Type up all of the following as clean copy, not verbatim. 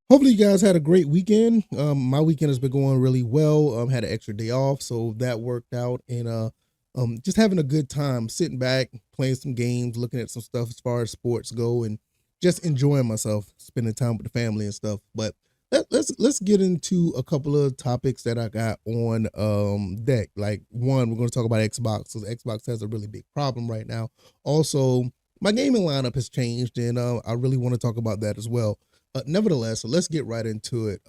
Hopefully you guys had a great weekend. My weekend has been going really well. Had an extra day off, so that worked out. And just having a good time, sitting back, playing some games, looking at some stuff as far as sports go, and just enjoying myself, spending time with the family and stuff. But let's get into a couple of topics that I got on deck. Like one, we're going to talk about Xbox because Xbox has a really big problem right now. Also, my gaming lineup has changed, and I really want to talk about that as well. Nevertheless, so let's get right into it.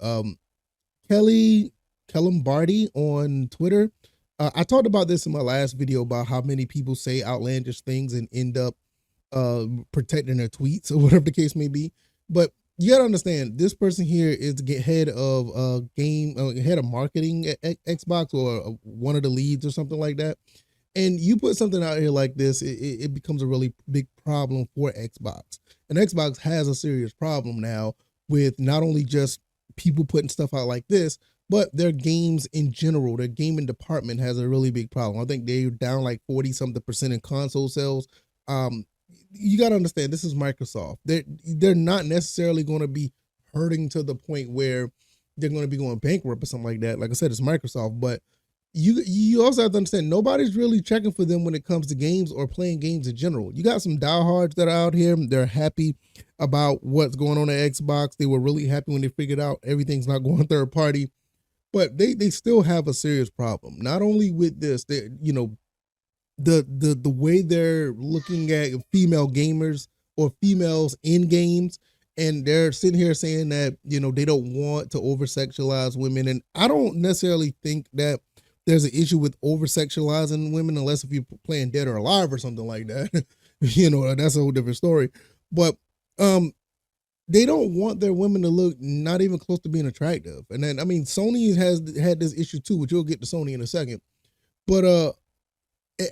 Kelly Kellambardi on Twitter. I talked about this in my last video about how many people say outlandish things and end up protecting their tweets or whatever the case may be. But you gotta understand, this person here is the head of head of marketing at Xbox or one of the leads or something like that. And you put something out here like this, it becomes a really big problem for Xbox. And Xbox has a serious problem now with not only just people putting stuff out like this, but their games in general. Their gaming department has a really big problem. I think they're down like 40 something percent in console sales. Um, you got to understand, this is Microsoft. They're not necessarily going to be hurting to the point where they're going to be going bankrupt or something like that. Like I said, it's Microsoft, but you also have to understand nobody's really checking for them when it comes to games or playing games in general. You got some diehards that are out here. They're happy about what's going on at Xbox. They were really happy when they figured out everything's not going third party, but they still have a serious problem. Not only with this, they the way they're looking at female gamers or females in games, and they're sitting here saying that they don't want to over sexualize women. And I don't necessarily think that there's an issue with over sexualizing women unless if you're playing Dead or Alive or something like that. That's a whole different story. But um they don't want their women to look not even close to being attractive. And then I mean Sony has had this issue too, which we'll get to Sony in a second. But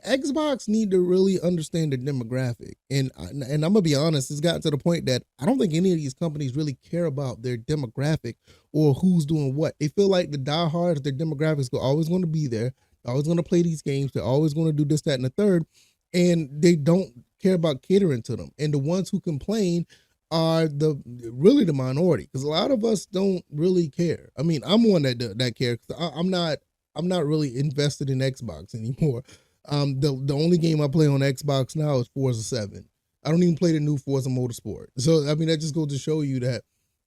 Xbox need to really understand the demographic, and I'm gonna be honest, it's gotten to the point that I don't think any of these companies really care about their demographic or who's doing what. They feel like the diehards, their demographics are always going to be there, they're always going to play these games, they're always going to do this, that, and the third, and they don't care about catering to them. And the ones who complain are the really the minority because a lot of us don't really care. I mean, I'm one that cares. I'm not really invested in Xbox anymore. The only game I play on Xbox now is Forza 7. I don't even play the new Forza Motorsport. So I mean that just goes to show you that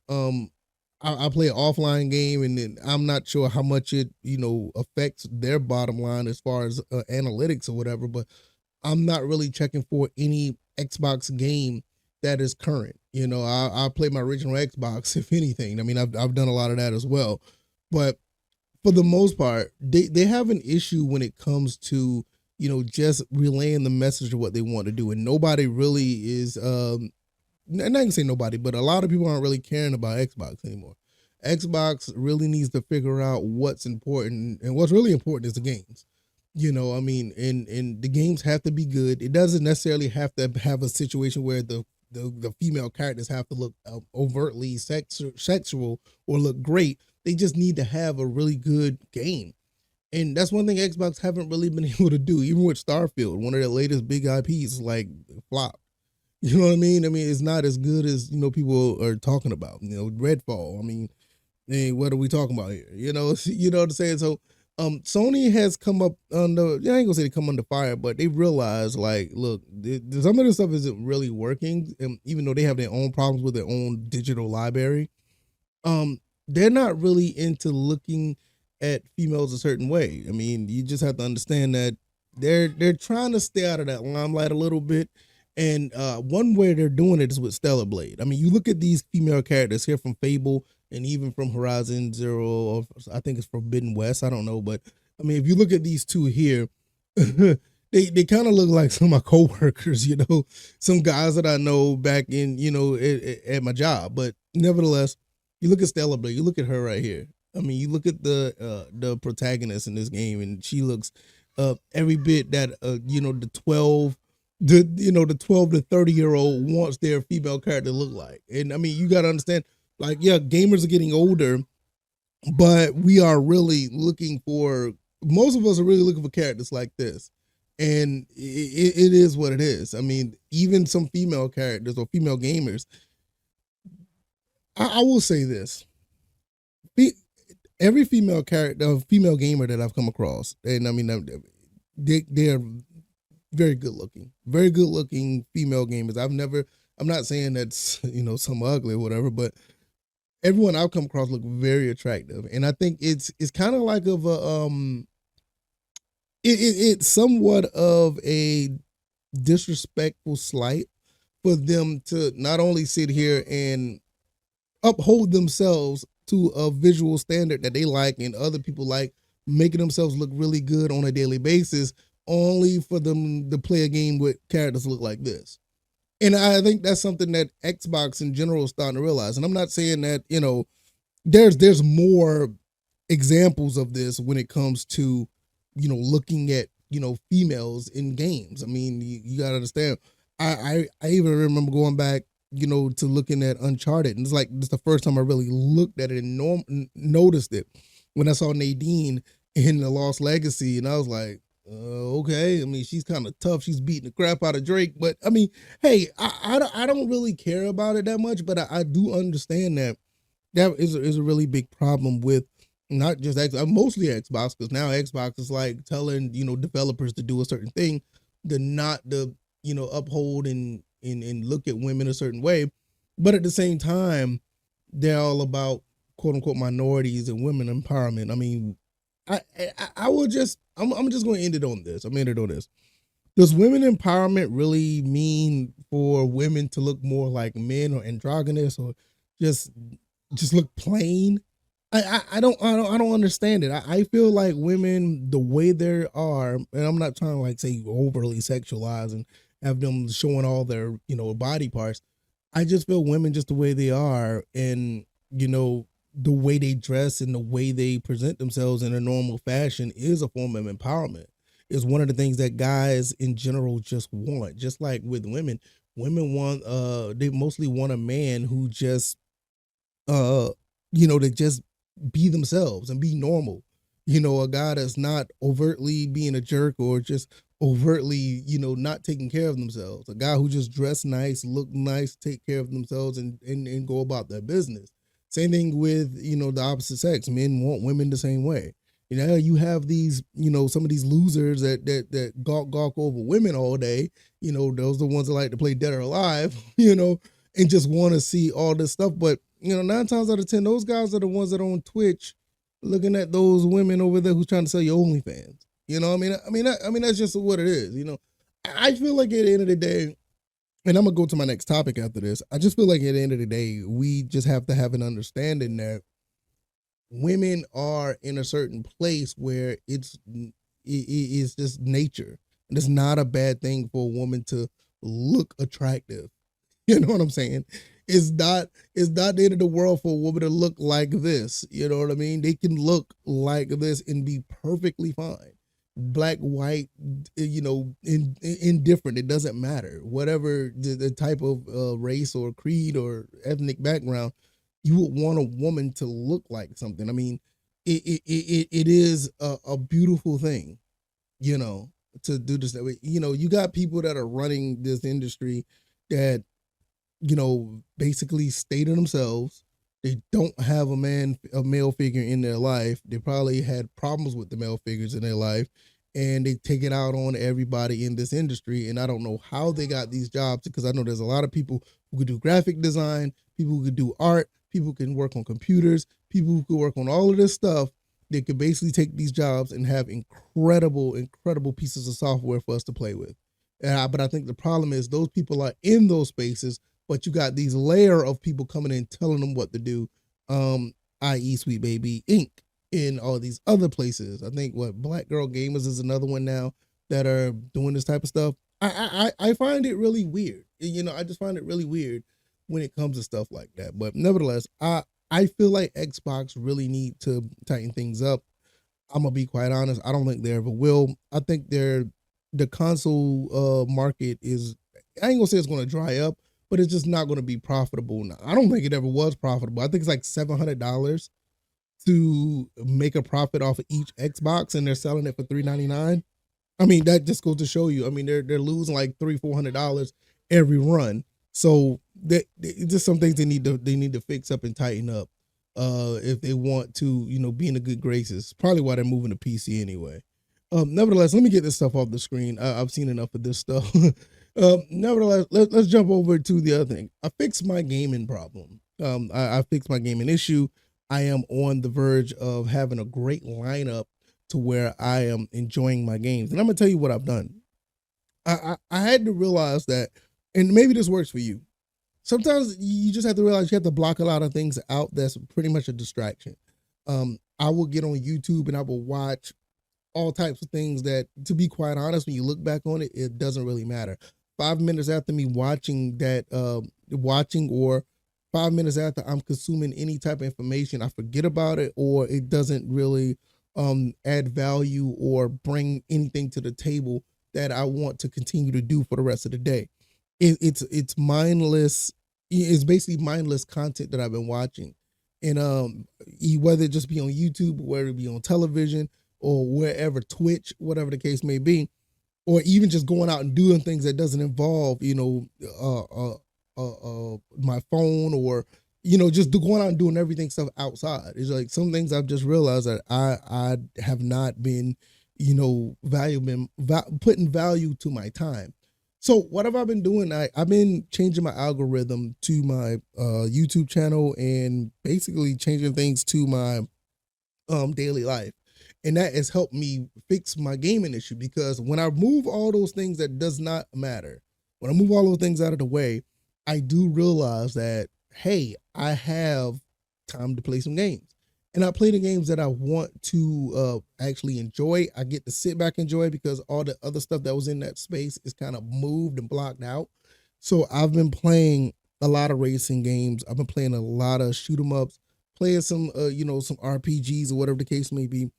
um I play an offline game, and then I'm not sure how much it affects their bottom line as far as analytics or whatever. But I'm not really checking for any Xbox game that is current. I play my original Xbox if anything. I mean I've done a lot of that as well, but for the most part, they have an issue when it comes to just relaying the message of what they want to do, and nobody really is. Not gonna say nobody, but a lot of people aren't really caring about Xbox anymore. Xbox really needs to figure out what's important, and what's really important is the games. I mean, and the games have to be good. It doesn't necessarily have to have a situation where the female characters have to look overtly sexual or look great. They just need to have a really good game. And that's one thing Xbox haven't really been able to do, even with Starfield, one of their latest big IPs, like flop. You know what I mean? I mean, it's not as good as people are talking about. Redfall. I mean, hey, what are we talking about here? You know what I'm saying? So, Sony has come up under. I ain't gonna say they come under fire, but they realize like, look, some of this stuff isn't really working, and even though they have their own problems with their own digital library, they're not really into looking at females a certain way. I mean, you just have to understand that they're trying to stay out of that limelight a little bit. And one way they're doing it is with Stellar Blade. I mean, you look at these female characters here from Fable and even from Horizon Zero, or I think it's Forbidden West. I don't know, but I mean, if you look at these two here, they kind of look like some of my coworkers. Some guys that I know back in at my job. But nevertheless, you look at Stellar Blade. You look at her right here. I mean, you look at the protagonist in this game, and she looks every bit that the 12 to 30-year-old wants their female character to look like. And I mean, you got to understand, like, yeah, gamers are getting older, but we are really looking for. Most of us are really looking for characters like this, and it is what it is. I mean, even some female characters or female gamers, I will say this: Fe- every female character, female gamer that I've come across, and I mean, they're very good looking female gamers. I'm not saying that's some ugly or whatever, but everyone I've come across look very attractive, and I think it's kind of like of a it's somewhat of a disrespectful slight for them to not only sit here and uphold themselves to a visual standard that they like and other people like, making themselves look really good on a daily basis, only for them to play a game with characters that look like this. And I think that's something that Xbox in general is starting to realize. And I'm not saying that, there's more examples of this when it comes to looking at females in games. I mean, you gotta understand. I even remember going back to looking at Uncharted, and it's the first time I really looked at it and noticed it when I saw Nadine in the Lost Legacy, and I was like, okay. I mean, she's kind of tough. She's beating the crap out of Drake, but I mean, hey, I don't really care about it that much, but I do understand that is a really big problem with not just mostly Xbox, because now Xbox is like telling developers to do a certain thing, to not to uphold and look at women a certain way, but at the same time they're all about quote unquote minorities and women empowerment. I mean, I will just I'm just going to end it on this. I'm going to end it on this. Does women empowerment really mean for women to look more like men or androgynous, or just look plain? I don't understand it. I feel like women, the way they are, and I'm not trying to like say overly sexualize and have them showing all their body parts. I just feel women just the way they are, and the way they dress and the way they present themselves in a normal fashion is a form of empowerment. Is one of the things that guys in general just want. Just like with women, women want they mostly want a man who just uh to just be themselves and be normal. A guy that's not overtly being a jerk or just overtly not taking care of themselves. A guy who just dress nice, look nice, take care of themselves, and go about their business. Same thing with the opposite sex. Men want women the same way. You have these, some of these losers that gawk over women all day. Those are the ones that like to play dead or alive, and just want to see all this stuff. But 9 times out of 10, those guys are the ones that are on Twitch looking at those women over there who's trying to sell you OnlyFans. I mean, that's just what it is. I feel like at the end of the day, and I'm gonna go to my next topic after this. I just feel like at the end of the day, we just have to have an understanding that women are in a certain place where it's just nature, and it's not a bad thing for a woman to look attractive. You know what I'm saying? It's not the end of the world for a woman to look like this. You know what I mean? They can look like this and be perfectly fine. Black, white, indifferent. It doesn't matter. Whatever the type of race or creed or ethnic background, you would want a woman to look like something. I mean, it is a beautiful thing, you know, to do this that way. You got people that are running this industry that basically stay to themselves. They don't have a male figure in their life. They probably had problems with the male figures in their life, and they take it out on everybody in this industry. And I don't know how they got these jobs, because I know there's a lot of people who could do graphic design, people who could do art, people who can work on computers, people who could work on all of this stuff. They could basically take these jobs and have incredible pieces of software for us to play with. But I think the problem is those people are in those spaces, but you got these layer of people coming in telling them what to do, i.e. Sweet Baby Inc. in all these other places. I think what Black Girl Gamers is another one now that are doing this type of stuff. I find it really weird. I just find it really weird when it comes to stuff like that. But nevertheless, I feel like Xbox really need to tighten things up. I'm gonna be quite honest. I don't think they ever will. I think the console market is. I ain't gonna say it's gonna dry up, but it's just not gonna be profitable. Now, I don't think it ever was profitable. I think it's like $700 to make a profit off of each Xbox, and they're selling it for $399. I mean, that just goes to show you. I mean, they're losing like $300-400 every run. So just some things they need to fix up and tighten up. If they want to, be in the good graces. Probably why they're moving to PC anyway. Nevertheless, let me get this stuff off the screen. I've seen enough of this stuff. Nevertheless, let's jump over to the other thing. I fixed my gaming problem. I fixed my gaming issue. I am on the verge of having a great lineup to where I am enjoying my games. And I'm gonna tell you what I've done. I had to realize that, and maybe this works for you. Sometimes you just have to realize you have to block a lot of things out that's pretty much a distraction. I will get on YouTube and I will watch all types of things that, to be quite honest, when you look back on it, it doesn't really matter. 5 minutes after me watching that, or 5 minutes after I'm consuming any type of information, I forget about it, or it doesn't really add value or bring anything to the table that I want to continue to do for the rest of the day. It's mindless. It's basically mindless content that I've been watching, and whether it just be on YouTube, or whether it be on television, or wherever, Twitch, whatever the case may be, or even just going out and doing things that doesn't involve, my phone, or just going out and doing everything stuff outside. It's like some things I've just realized that I have not been, putting value to my time. So what have I been doing? I've been changing my algorithm to my YouTube channel, and basically changing things to my daily life. And that has helped me fix my gaming issue, because when I move all those things that does not matter, when I move all those things out of the way, I do realize that, hey, I have time to play some games. And I play the games that I want to actually enjoy. I get to sit back and enjoy, because all the other stuff that was in that space is kind of moved and blocked out. So I've been playing a lot of racing games. I've been playing a lot of shoot 'em ups, playing some some RPGs or whatever the case may be.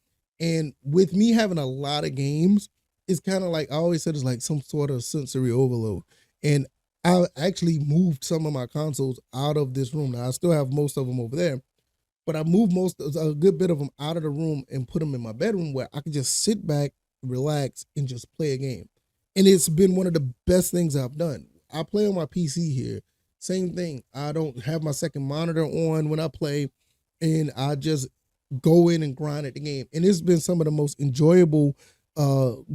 And with me having a lot of games, it's kind of like I always said, it's like some sort of sensory overload. And I actually moved some of my consoles out of this room. Now I still have most of them over there, but I moved a good bit of them out of the room and put them in my bedroom, where I could just sit back, relax, and just play a game. And it's been one of the best things I've done. I play on my PC here. Same thing. I don't have my second monitor on when I play, and I just go in and grind at the game. And it's been some of the most enjoyable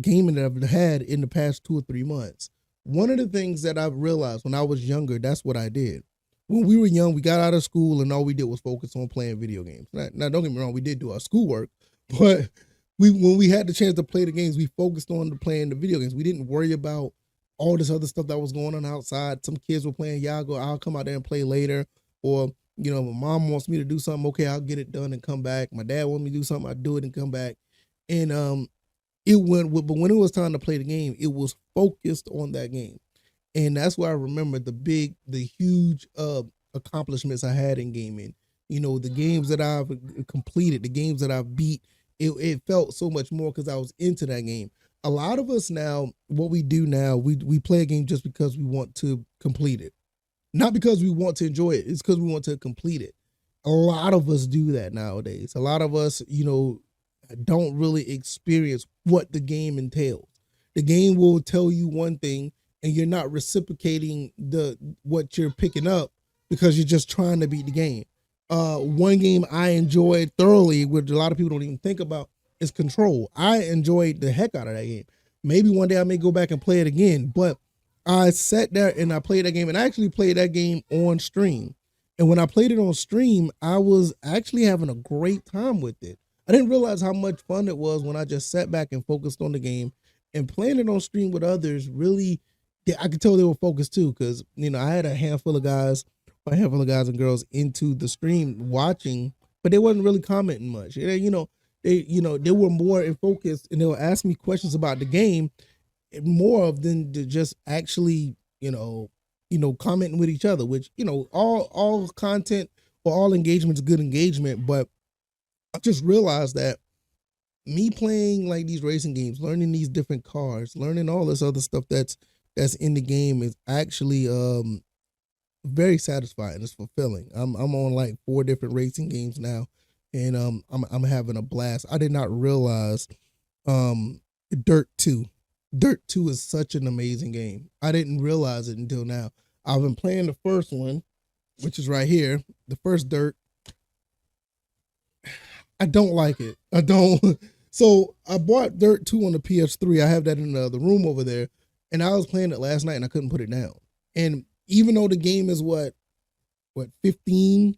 gaming that I've had in the past 2 or 3 months. One of the things that I've realized when I was younger, that's what I did. When we were young, we got out of school and all we did was focus on playing video games. Now don't get me wrong, we did do our schoolwork, but when we had the chance to play the games, we focused on playing the video games. We didn't worry about all this other stuff that was going on outside. Some kids were playing Yago. I'll come out there and play later. Or, my mom wants me to do something. Okay, I'll get it done and come back. My dad wants me to do something. I do it and come back. And but when it was time to play the game, it was focused on that game. And that's why I remember the huge accomplishments I had in gaming. The games that I've completed, the games that I've beat, it felt so much more because I was into that game. A lot of us now, what we do now, we play a game just because we want to complete it, not because we want to enjoy it. It's because we want to complete it. A lot of us do that nowadays. A lot of us, don't really experience what the game entails. The game will tell you one thing, and you're not reciprocating what you're picking up, because you're just trying to beat the game. One game I enjoyed thoroughly, which a lot of people don't even think about, is Control. I enjoyed the heck out of that game. Maybe one day I may go back and play it again, but I sat there and I played that game, and I actually played that game on stream. And when I played it on stream, I was actually having a great time with it. I didn't realize how much fun it was when I just sat back and focused on the game, and playing it on stream with others. Really, yeah, I could tell they were focused too, because I had a handful of guys and girls into the stream watching, but they wasn't really commenting much. They were more in focus, and they would ask me questions about the game more of than to just actually commenting with each other. Which all content or all engagement is good engagement, but I just realized that me playing like these racing games, learning these different cars, learning all this other stuff that's in the game is actually very satisfying. It's fulfilling. I'm on like 4 different racing games now, and I'm having a blast. I did not realize Dirt 2. Dirt 2 is such an amazing game. I didn't realize it until now. I've been playing the first one, which is right here, the first Dirt. I don't like it. I don't. So I bought Dirt 2 on the PS3. I have that in the room over there. And I was playing it last night and I couldn't put it down. And even though the game is what 15,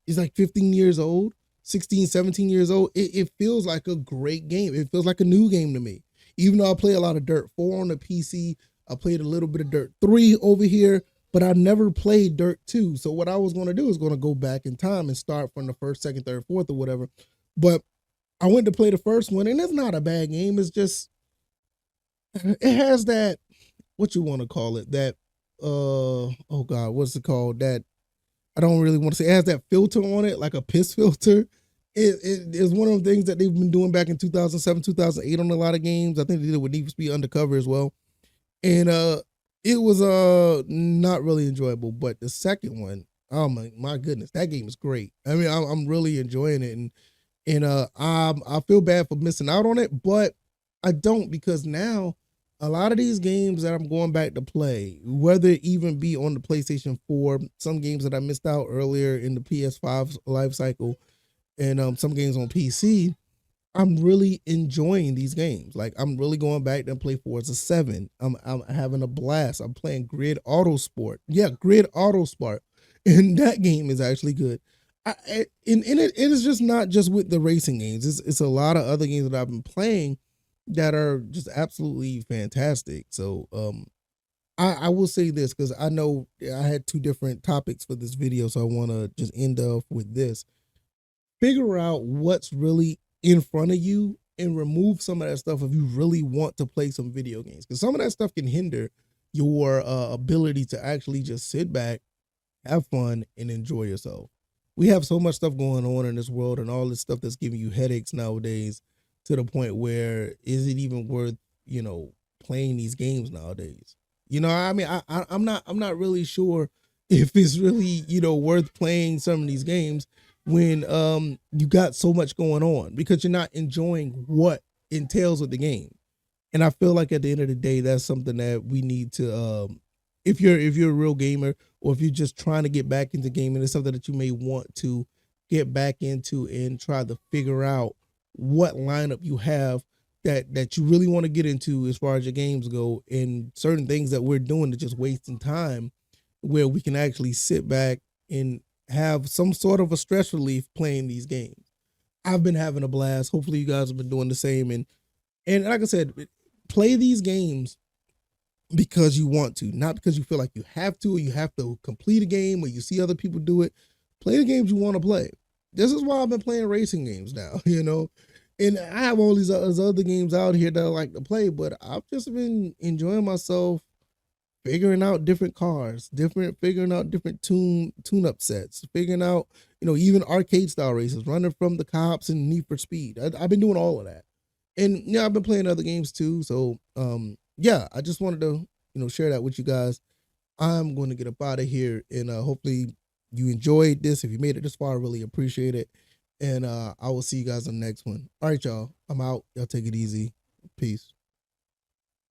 is like 15 years old, 16, 17 years old, it feels like a great game. It feels like a new game to me. Even though I play a lot of Dirt 4 on the PC, I played a little bit of Dirt 3 over here, but I never played Dirt 2. So what I was going to do is going to go back in time and start from the first, second, third, fourth, or whatever. But I went to play the first one, and it's not a bad game. It's just it has that, what you want to call it, that oh god, what's it called? That, I don't really want to say, it has that filter on it, like a piss filter. It is one of the things that they've been doing back in 2007, 2008 on a lot of games. I think they did it with Need for Speed Undercover as well. And it was not really enjoyable. But the second one, oh my goodness, that game is great. I mean, I'm really enjoying it, and I feel bad for missing out on it, but I don't, because now a lot of these games that I'm going back to play, whether it even be on the PlayStation 4, some games that I missed out earlier in the PS5 life cycle, and some games on PC, I'm really enjoying these games. Like, I'm really going back and play Forza 7. I'm having a blast. I'm playing Grid Auto Sport. Yeah, Grid Auto Sport. And that game is actually good. It is just not just with the racing games. It's a lot of other games that I've been playing that are just absolutely fantastic. So I will say this, because I know I had two different topics for this video, so I want to just end off with this. Figure out what's really in front of you and remove some of that stuff if you really want to play some video games, because some of that stuff can hinder your ability to actually just sit back, have fun, and enjoy yourself. We have so much stuff going on in this world, and all this stuff that's giving you headaches nowadays, to the point where, is it even worth, playing these games nowadays? I mean, I'm not really sure if it's really, worth playing some of these games when you got so much going on, because you're not enjoying what entails with the game. And I feel like at the end of the day, that's something that we need to, if you're a real gamer, or if you're just trying to get back into gaming, it's something that you may want to get back into and try to figure out what lineup you have that you really want to get into as far as your games go, and certain things that we're doing to just wasting time, where we can actually sit back and have some sort of a stress relief playing these games. I've been having a blast. Hopefully you guys have been doing the same. And like I said, play these games because you want to, not because you feel like you have to, or you have to complete a game, or you see other people do it. Play the games you want to play. This is why I've been playing racing games now, and I have all these other games out here that I like to play, but I've just been enjoying myself, figuring out different cars, figuring out different tune-up sets, figuring out, even arcade style races, running from the cops and Need for Speed. I've been doing all of that. And yeah, I've been playing other games too. So yeah, I just wanted to, share that with you guys. I'm going to get up out of here, and hopefully you enjoyed this. If you made it this far, I really appreciate it. And I will see you guys on the next one. All right, y'all. I'm out. Y'all take it easy. Peace.